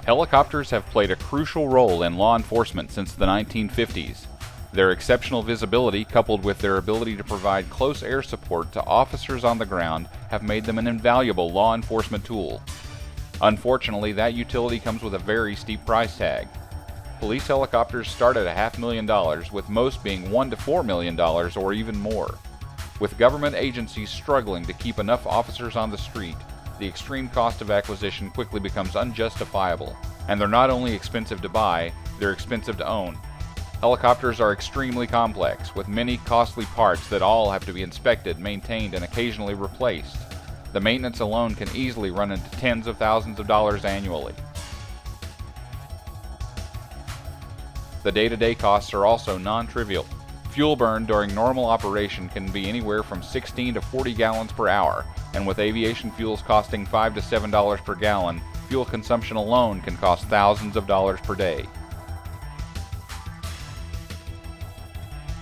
Helicopters have played a crucial role in law enforcement since the 1950s. Their exceptional visibility, coupled with their ability to provide close air support to officers on the ground, have made them an invaluable law enforcement tool. Unfortunately, that utility comes with a very steep price tag. Police helicopters start at $500,000, with most being $1 to $4 million or even more. With government agencies struggling to keep enough officers on the street, the extreme cost of acquisition quickly becomes unjustifiable, and they're not only expensive to buy, they're expensive to own. Helicopters are extremely complex, with many costly parts that all have to be inspected, maintained, and occasionally replaced. The maintenance alone can easily run into tens of thousands of dollars annually. The day-to-day costs are also non-trivial. Fuel burn during normal operation can be anywhere from 16 to 40 gallons per hour, and with aviation fuels costing $5 to $7 per gallon, fuel consumption alone can cost thousands of dollars per day.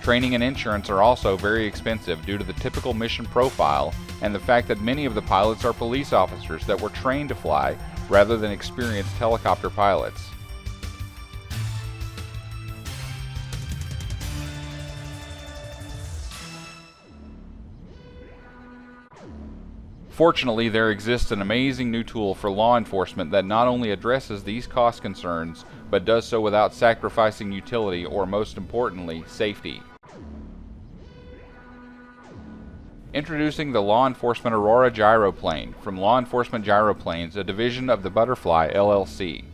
Training and insurance are also very expensive due to the typical mission profile and the fact that many of the pilots are police officers that were trained to fly rather than experienced helicopter pilots. Fortunately, there exists an amazing new tool for law enforcement that not only addresses these cost concerns, but does so without sacrificing utility or, most importantly, safety. Introducing the Law Enforcement Aurora Gyroplane from Law Enforcement Gyroplanes, a division of the Butterfly LLC.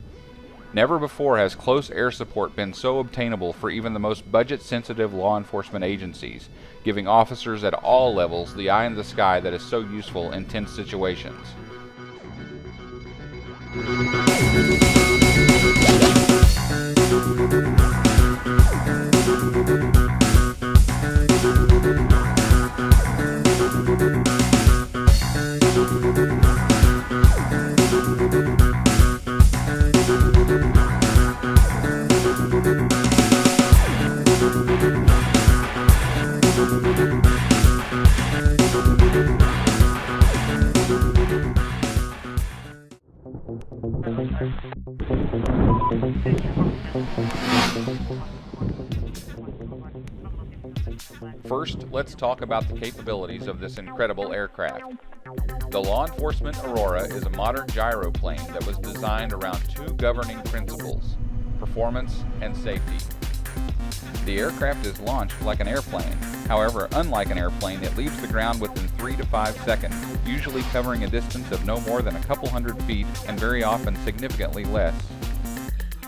Never before has close air support been so obtainable for even the most budget-sensitive law enforcement agencies, giving officers at all levels the eye in the sky that is so useful in tense situations. First, let's talk about the capabilities of this incredible aircraft. The Law Enforcement Aurora is a modern gyroplane that was designed around two governing principles: performance and safety. The aircraft is launched like an airplane. However, unlike an airplane, it leaves the ground within 3 to 5 seconds, usually covering a distance of no more than a couple hundred feet and very often significantly less.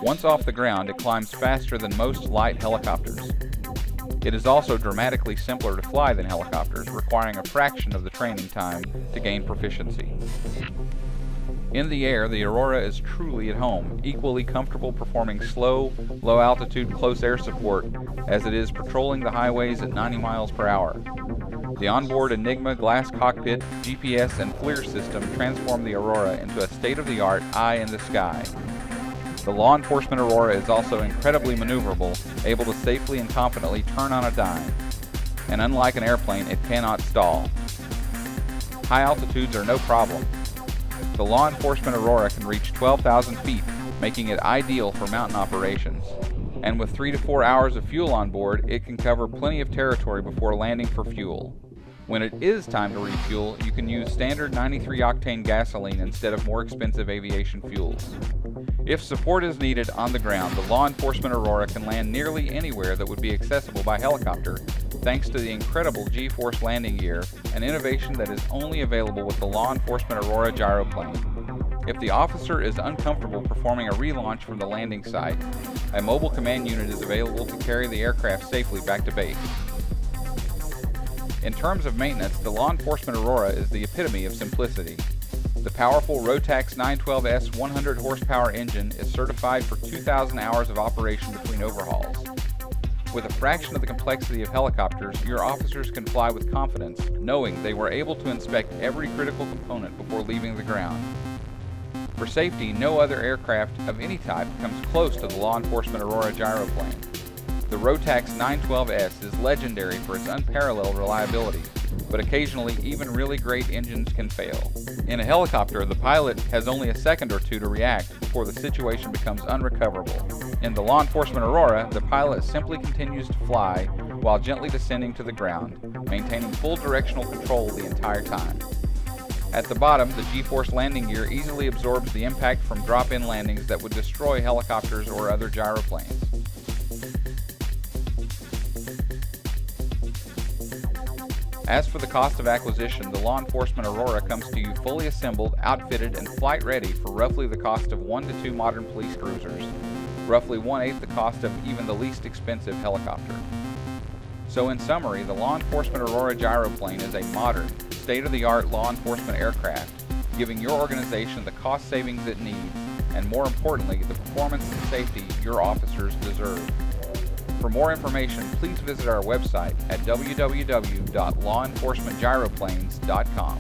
Once off the ground, it climbs faster than most light helicopters. It is also dramatically simpler to fly than helicopters, requiring a fraction of the training time to gain proficiency. In the air, the Aurora is truly at home, equally comfortable performing slow, low-altitude close air support as it is patrolling the highways at 90 miles per hour. The onboard Enigma glass cockpit, GPS, and FLIR system transform the Aurora into a state-of-the-art eye in the sky. The Law Enforcement Aurora is also incredibly maneuverable, able to safely and confidently turn on a dime. And unlike an airplane, it cannot stall. High altitudes are no problem. The Law Enforcement Aurora can reach 12,000 feet, making it ideal for mountain operations. And with 3 to 4 hours of fuel on board, it can cover plenty of territory before landing for fuel. When it is time to refuel, you can use standard 93-octane gasoline instead of more expensive aviation fuels. If support is needed on the ground, the Law Enforcement Aurora can land nearly anywhere that would be accessible by helicopter, thanks to the incredible G-force landing gear, an innovation that is only available with the Law Enforcement Aurora Gyroplane. If the officer is uncomfortable performing a relaunch from the landing site, a mobile command unit is available to carry the aircraft safely back to base. In terms of maintenance, the Law Enforcement Aurora is the epitome of simplicity. The powerful Rotax 912S 100 horsepower engine is certified for 2,000 hours of operation between overhauls. With a fraction of the complexity of helicopters, your officers can fly with confidence, knowing they were able to inspect every critical component before leaving the ground. For safety, no other aircraft of any type comes close to the Law Enforcement Aurora Gyroplane. The Rotax 912S is legendary for its unparalleled reliability, but occasionally even really great engines can fail. In a helicopter, the pilot has only a second or two to react before the situation becomes unrecoverable. In the Law Enforcement Aurora, the pilot simply continues to fly while gently descending to the ground, maintaining full directional control the entire time. At the bottom, the G-force landing gear easily absorbs the impact from drop-in landings that would destroy helicopters or other gyroplanes. As for the cost of acquisition, the Law Enforcement Aurora comes to you fully assembled, outfitted, and flight-ready for roughly the cost of 1 to 2 modern police cruisers, roughly 1/8 the cost of even the least expensive helicopter. So in summary, the Law Enforcement Aurora Gyroplane is a modern, state-of-the-art law enforcement aircraft, giving your organization the cost savings it needs, and more importantly, the performance and safety your officers deserve. For more information, please visit our website at www.lawenforcementgyroplanes.com.